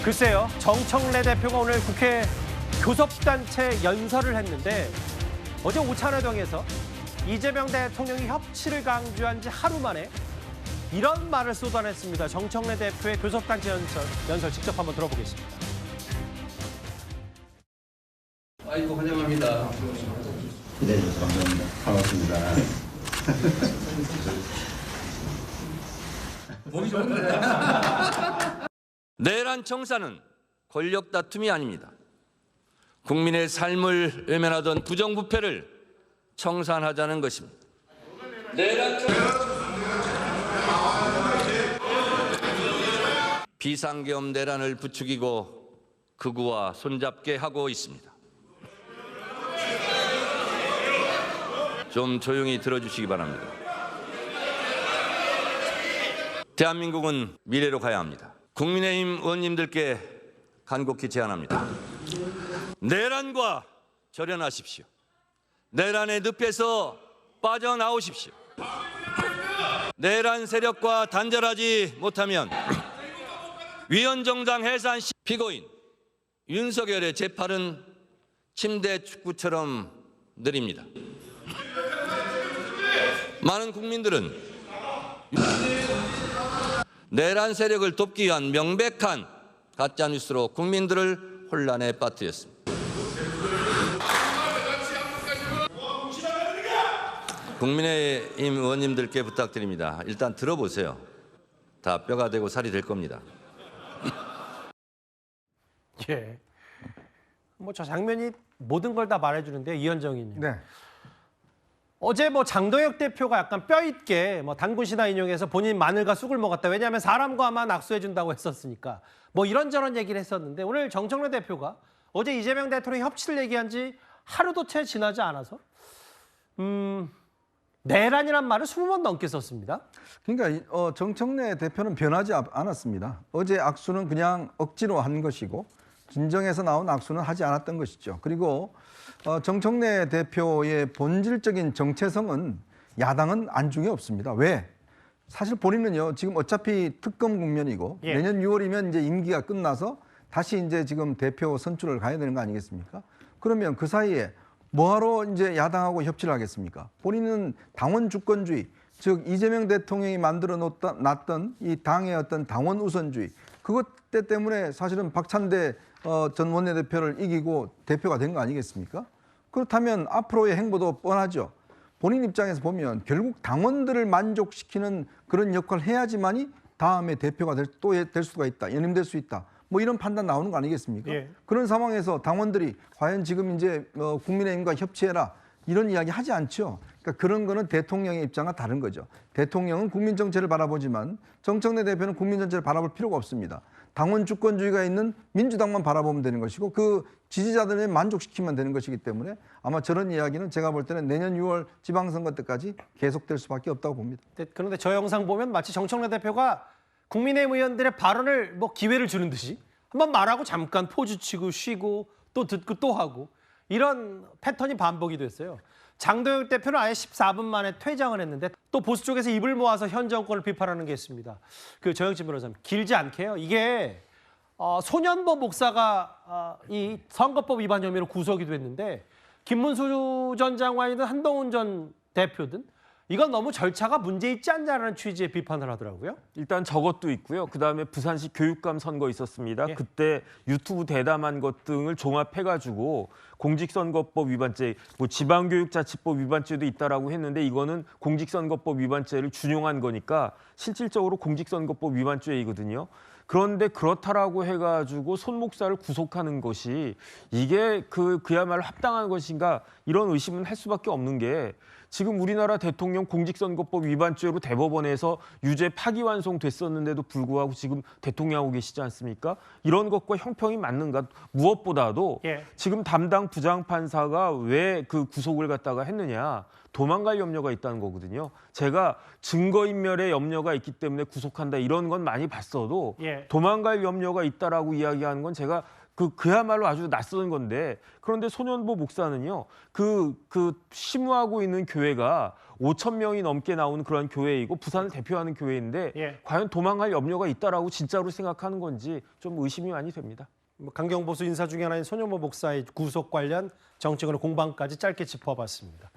글쎄요, 정청래 대표가 오늘 국회 교섭단체 연설을 했는데 어제 오찬회동에서 이재명 대통령이 협치를 강조한 지 하루 만에 이런 말을 쏟아냈습니다. 정청래 대표의 교섭단체 연설 직접 한번 들어보겠습니다. 아이고 환영합니다. 네, 감사합니다. 반갑습니다. 보기 좋은데. 내란 청사는 권력 다툼이 아닙니다. 국민의 삶을 외면하던 부정부패를 청산하자는 것입니다. 내란 비상계엄 내란을 부추기고 극우와 손잡게 하고 있습니다. 좀 조용히 들어주시기 바랍니다. 대한민국은 미래로 가야 합니다. 국민의힘 의원님들께 간곡히 제안합니다. 내란과 절연하십시오. 내란의 늪에서 빠져나오십시오. 내란 세력과 단절하지 못하면 위헌정당 해산 피고인 윤석열의 재판은 침대 축구처럼 느립니다. 많은 국민들은 내란 세력을 돕기 위한 명백한 가짜뉴스로 국민들을 혼란에 빠뜨렸습니다. 국민의힘 의원님들께 부탁드립니다. 일단 들어보세요. 다 뼈가 되고 살이 될 겁니다. 예. 뭐 저 장면이 모든 걸 다 말해주는데 이현정이님. 네. 어제 뭐 장동혁 대표가 약간 뼈 있게 뭐 단군 신화 인용해서 본인 마늘과 쑥을 먹었다. 왜냐하면 사람과만 악수해준다고 했었으니까. 뭐 이런저런 얘기를 했었는데 오늘 정청래 대표가 어제 이재명 대통령이 협치를 얘기한 지 하루도 채 지나지 않아서 내란이란 말을 20번 넘게 썼습니다. 그러니까 정청래 대표는 변하지 않았습니다. 어제 악수는 그냥 억지로 한 것이고 진정에서 나온 악수는 하지 않았던 것이죠. 그리고 정청래 대표의 본질적인 정체성은 야당은 안중에 없습니다. 왜? 사실 본인은요, 지금 어차피 특검 국면이고 예. 내년 6월이면 이제 임기가 끝나서 다시 이제 지금 대표 선출을 가야 되는 거 아니겠습니까? 그러면 그 사이에 뭐하러 이제 야당하고 협치를 하겠습니까? 본인은 당원 주권주의, 즉 이재명 대통령이 만들어 놨던 이 당의 어떤 당원 우선주의, 그것 때문에 사실은 박찬대 전 원내대표를 이기고 대표가 된 거 아니겠습니까? 그렇다면 앞으로의 행보도 뻔하죠. 본인 입장에서 보면 결국 당원들을 만족시키는 그런 역할을 해야지만이 다음에 대표가 될 수가 있다, 연임될 수 있다. 뭐 이런 판단 나오는 거 아니겠습니까? 예. 그런 상황에서 당원들이 과연 지금 이제 국민의힘과 협치해라 이런 이야기 하지 않죠. 그러니까 그런 거는 대통령의 입장과 다른 거죠. 대통령은 국민 정체를 바라보지만 정청래 대표는 국민 전체를 바라볼 필요가 없습니다. 당원 주권주의가 있는 민주당만 바라보면 되는 것이고 그 지지자들을 만족시키면 되는 것이기 때문에 아마 저런 이야기는 제가 볼 때는 내년 6월 지방선거 때까지 계속될 수밖에 없다고 봅니다. 그런데 저 영상 보면 마치 정청래 대표가 국민의힘 의원들의 발언을 뭐 기회를 주는 듯이 한번 말하고 잠깐 포즈 치고 쉬고 또 듣고 또 하고 이런 패턴이 반복이 됐어요. 장동혁 대표는 아예 14분 만에 퇴장을 했는데 또 보수 쪽에서 입을 모아서 현 정권을 비판하는 게 있습니다. 그 정영진 변호사님, 길지 않게요. 이게 소년보 목사가 이 선거법 위반 혐의로 구속이 됐는데 김문수 전 장관이든 한동훈 전 대표든 이건 너무 절차가 문제 있지 않냐는 취지의 비판을 하더라고요. 일단 저것도 있고요. 그다음에 부산시 교육감 선거 있었습니다. 예. 그때 유튜브 대담한 것 등을 종합해가지고 공직선거법 위반죄, 뭐 지방교육자치법 위반죄도 있다라고 했는데 이거는 공직선거법 위반죄를 준용한 거니까 실질적으로 공직선거법 위반죄이거든요. 그런데 그렇다라고 해가지고 손 목사를 구속하는 것이 이게 그야말로 합당한 것인가 이런 의심은 할 수밖에 없는 게 지금 우리나라 대통령 공직선거법 위반죄로 대법원에서 유죄 파기환송됐었는데도 불구하고 지금 대통령하고 계시지 않습니까? 이런 것과 형평이 맞는가? 무엇보다도 예. 지금 담당 부장판사가 왜 그 구속을 갖다가 했느냐? 도망갈 염려가 있다는 거거든요. 제가 증거인멸의 염려가 있기 때문에 구속한다 이런 건 많이 봤어도 예. 도망갈 염려가 있다라고 이야기하는 건 제가 그야말로 아주 낯선 건데 그런데 소년보 목사는요 그 심우하고 있는 교회가 5천 명이 넘게 나오는 그런 교회이고 부산을 대표하는 교회인데 예. 과연 도망갈 염려가 있다라고 진짜로 생각하는 건지 좀 의심이 많이 됩니다. 뭐 강경보수 인사 중에 하나인 손영모 목사의 구속 관련 정치권의 공방까지 짧게 짚어봤습니다.